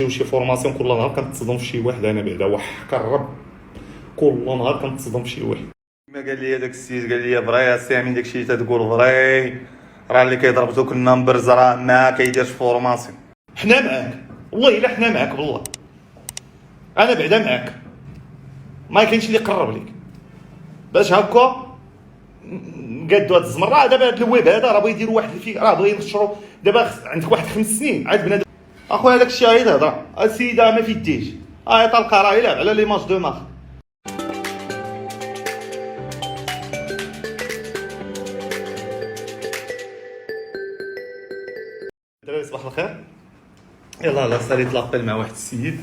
شي فورماسيون كل نهار كنتصدم في شي واحد. انا بعدا وحق الرب كل نهار كنتصدم في شي واحد. كما قال لي داك السيد قال لي فري سامي داكشي تتقول فري، راه اللي كيضرب دوك النمبرز راه ما كيديرش فورماسيون. حنا معاك والله الا حنا معاك بالله، انا بعدا معاك، ما كاينش اللي يقرب ليك باش هكا نقادوا هاد الزمره. دابا هاد الويب هذا راه بغا يديروا واحد الفكره، راه بغا ينشروا دابا عندك واحد 5 سنين عاد بنادم اخويا داك الشيء غير هضره. السيده ما في يديش طلقه راه يلعب على لي ماتش دو مارك. الدراري صباح الخير. يلا ساليت لابيل مع واحد السيد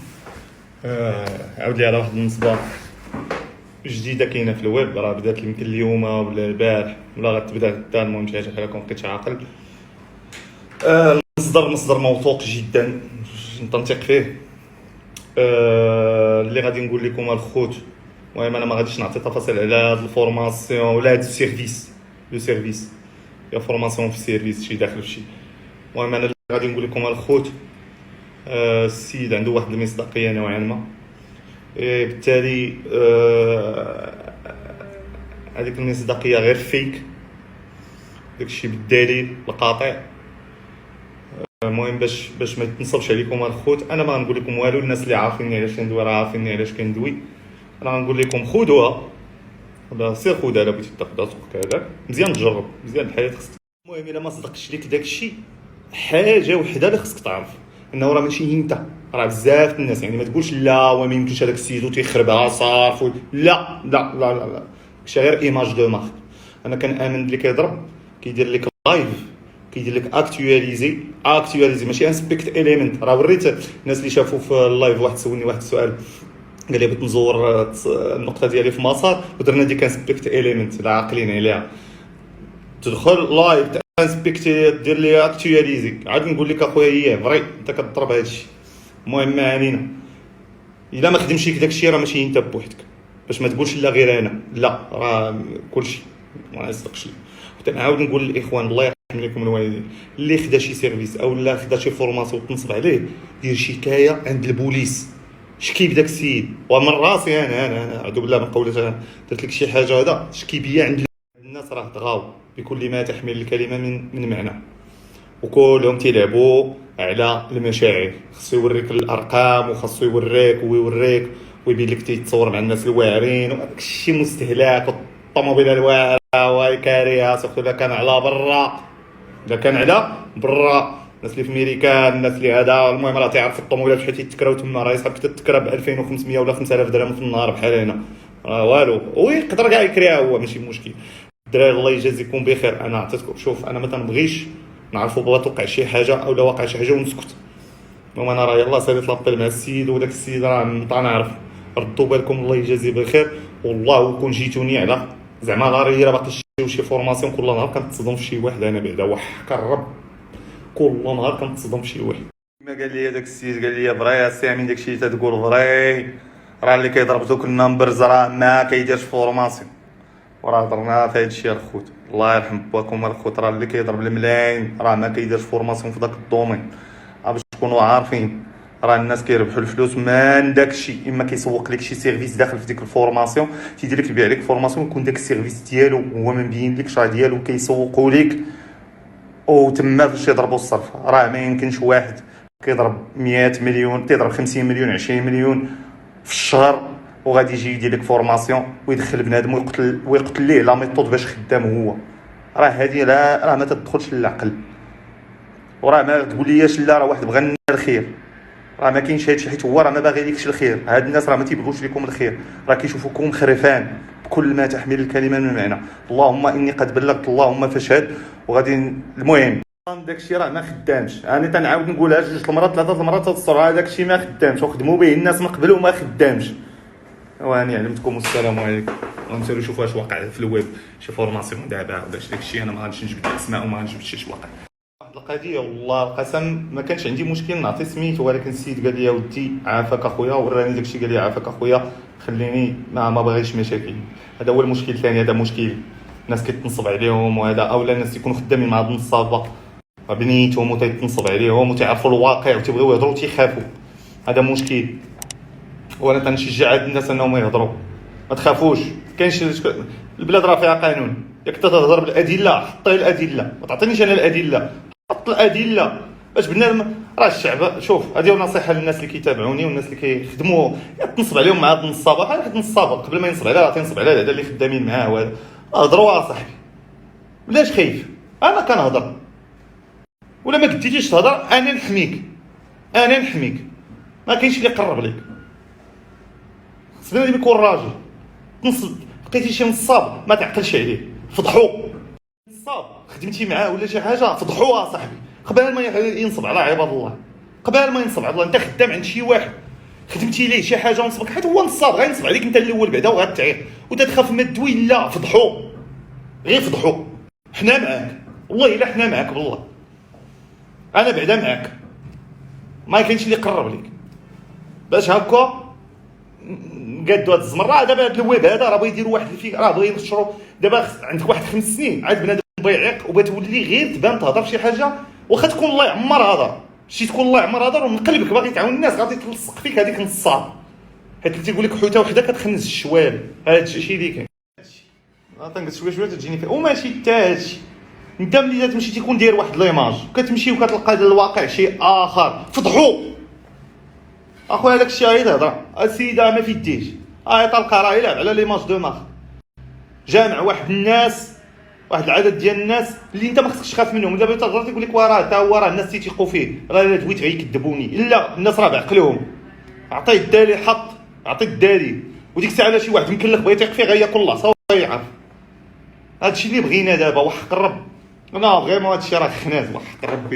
عاود لي على واحد النصبه جديده كاينه في الويب، راه بدات يمكن اليوم ولا البارح ولا غتبدا غدا، المهم شي حاجه بحال هكا مابقيتش عاقل. مصدر موثوق جدا نتنطق فيه. اللي غادي نقول لكم الخوت، المهم انا ما غاديش نعطي تفاصيل على هاد الفورماسيون ولا هاد السيرفيس. لو سيرفيس يا فورماسيون في السيرفيس شي داخل في شي. المهم انا اللي غادي نقول لكم الخوت، السيد عنده واحد المصداقيه نوعا ما، بالتالي هذيك المصداقيه غير فيك، داكشي بالدليل القاطع. المهم باش ما يتنصبش عليكم الخوت، انا ما غنقول لكم والو. الناس اللي عارفيني علاش كندوي راه عارفيني علاش كندوي. انا غنقول لكم خذوها ولا سير خذها الا بغيتي تاخذها سوق هذاك مزيان، تجرب مزيان الحياه خصك. المهم الا ما صدقش ليك داكشي، حاجه وحده اللي خصك تعرف انه راه ماشي انت، راه بزاف الناس. يعني ما تقولش لا وما يمكنش هذاك السيد تيخربها صارف لا لا لا لا لا، داكشي غير ايماج دو مارك. انا كنامن اللي كيضرب كيدير لك لايف، كيدير لك اكtualiser ماشي انسبكت اليمنت. راه وريت الناس اللي شافوا في اللايف، واحد سولني واحد السؤال قال لي بغيت نزور النقطه ديالي في مسار ودرنا ديك انسبكت اليمنت، لا عاقلين عليها. تدخل لايف انسبكت دير لي اكtualiser، عاد نقول لك اخويا هي فري انت كتضرب هادشي. المهم ما علينا، الا ما خدمش ليك داكشي راه ماشي انت بوحدك، باش ما تقولش لا غير انا، لا راه كلشي ما يصدقش لي. نعاود نقول للاخوان الله يرحم لكم الوالدين، اللي خدا شي سيرفيس او لا خدا شي فورماسيون وتنصب عليه، دير شكايه عند البوليس، شكي بداك السيد. ومن راسي انا اعوذ بالله من قولة، درت لك شي حاجه هذا شكي بيا عند الناس. راه طغاو بكل ما تحمل الكلمه من معنى، وكلهم تيلعبوا على المشاعر. خصو يوريك الارقام وخصو يوريك ويوريك ويبين لك تيتصور مع الناس الواعرين وداك الشيء مستهلاك. الطوموبيل الواعره واي كاريها سورتو الا كان على برا، الا كان على برا الناس اللي في امريكان، الناس اللي هذا. المهم راه تيعرف الطوموبيلات شحال تيتكراو تما، راه يسحب تتكرا ب 2500 ولا 5000 درهم في النهار بحال هنا، راه والو. ويقدر كاع يكريها هو ماشي مشكل. الدراري الله يجازيكم بخير. انا عطيتكم، شوف انا ما تنبغيش نعرفوا بغا توقع شي حاجه او لا واقع شي حاجه ونسكت. المهم انا راه يلاه ساليت لابيل مع السيد، وداك السيد راه نبقى نعرف. ردوا بالكم الله يجازي بخير. والله كون جيتوني على زعما غير راه باقي شي فورماسيون كل نهار كنتصدم في شي واحد. انا بعدا وحق الرب كل نهار كنتصدم في شي واحد. كما قال لي داك السيد قال لي فري سامي داكشي تتقول فري، راه اللي كيضرب دوك النمبرز راه ما كيديرش فورماسيون. وراه هضرنا في هادشي الخوت، الله يرحم باكم الخوت، راه اللي كيضرب الملايين راه ما كيديرش فورماسيون في داك الدومين. باش تكونوا عارفين راه الناس كيربحوا الفلوس من داكشي، اما كيسوق لك شي سيرفيس داخل في ديك الفورماسيون، تيدير لك يبيع لك فورماسيون، يكون داك السيرفيس ديالو هو ما مبين لكش راه ديالو، كيسوقوا لك وتما فاش يضربوا الصرف. راه ما يمكنش واحد كيضرب 100 مليون تيضرب 50 مليون 20 مليون في الشهر وغادي يجي يدير لك فورماسيون ويدخل بنادم ويقتل ليه لا ميثود باش خدام هو. راه هذه لا، راه ما تدخلش للعقل. وراه ما تقول ليش لا، راه واحد بغى لنا الخير، راه ما كاينش هادشي، حيت هو راه ما باغي لكش الخير. هاد الناس راه ما تيبغوش لكم الخير، راه كيشوفوكم خرفان بكل ما تحمل الكلمه من معنى. اللهم اني قد بلغت اللهم فاشهد. وغادي المهم داكشي راه ما خدامش. انا تنعاود نقولها 2 المرات 3 المرات تصور، هذاك الشيء ما خدامش وخدموا به الناس من قبل وما خدامش. واني علمتكم والسلام عليكم. ونسالوا شوفوا اش واقع في الويب، شي فورماسيون دابا ولا داك الشيء. انا ما غاديش نجبد الاسماء وما غنجبدش اش واقع. واحد القضيه والله القسم ما كانش عندي مشكل نعطي سميت، ولكن السيد قال لي يا ودي عافاك اخويا، وراني داك الشيء قال لي عافاك اخويا خليني ما بغيتش مشاكل. هذا هو المشكل الثاني، هذا مشكل الناس كتنصب عليهم، وهذا اولا الناس يكونوا خدامين مع هاد النصابه بنيتهم وتيتنصب عليهم وتيعرفوا الواقع وتيبغيو يهضروا وتيخافوا. هذا مشكل. وانا تنشجع هاد الناس انهم يهضروا، ما تخافوش. كاينش البلاد راه فيها قانون. ياك تهضر بالادله، حط الادله، ما تعطينيش انا الادله، حط الادله باش بنادم. راه الشعب، شوف هذه نصيحه للناس اللي كيتابعوني والناس اللي كيخدموا، تنصب عليهم مع هاد النصابه. بحال واحد النصابه قبل ما ينصب عليها تنصب على هذا اللي خدامين معاه. وهذا هضروا صاحبي، بلاش خايف. انا كنهضر، ولا ما قديتيش تهضر انا نحميك، انا نحميك. ما كاينش اللي يقرب لك. خصنا يكون راجل. تنصب لقيتي شي نصاب ما تعقلش عليه، فضحو. نصاب خدمتي معاه ولا شي حاجه، فضحوها صاحبي قبل ما ينصب على عباد الله. قبل ما ينصب على الله، انت خدام عند شي واحد خدمتي ليه شي حاجه ونصبك، حيت هو نصاب غينصب عليك انت الاول بعدا وغتعيق وتتخاف ما تدوي. لا، فضحو، غير فضحو. حنا معاك والله، الا حنا معاك بالله. انا بعدا معاك، ما كاينش اللي يقرب لك. باش هكا قادوا هاد الزمر. دابا هاد الويب هذا راه بغا يديروا واحد الفكره، راه بغا ينشروا. دابا عندك واحد 5 سنين عاد بنادم بيعيق وبتولي غير تبان تهضر فشي حاجه، واخا تكون الله يعمر هضر شي، تكون الله يعمر هضر ومن قلبك باغي تعاون الناس، غادي تلصق فيك هذيك نصاب. حيت اللي تيقول لك حوته وحده كتخنز الشوال. هذا الشيء اللي كاين. تنقص شويه شويه تجيني فيه، وماشي حتى هادشي. انت ملي تمشي تيكون داير واحد ليماج، كتمشي وكتلقى الواقع شيء اخر. فضحو اخويا، هذاك الشيء غير هضره. السيده ما في يديش، طلقه راه يلعب على ليماج دو مارك. جامع واحد الناس، واحد العدد ديال الناس اللي انت ما خصكش تخاف منهم. دابا تهضر تيقول لك وراه تا هو راه الناس تيثيقوا فيه، راه الا دويت غيكذبوني. لا، الناس راه بعقلهم. عطيه الدليل، حط عطيه الدليل، وديك الساعه لا شي واحد مكلخ بغا يثيق فيه غياكل الله صافي يعرف. هادشي اللي بغينا دابا، وحق الرب. انا فريمون هادشي راه خناز، وحق الرب.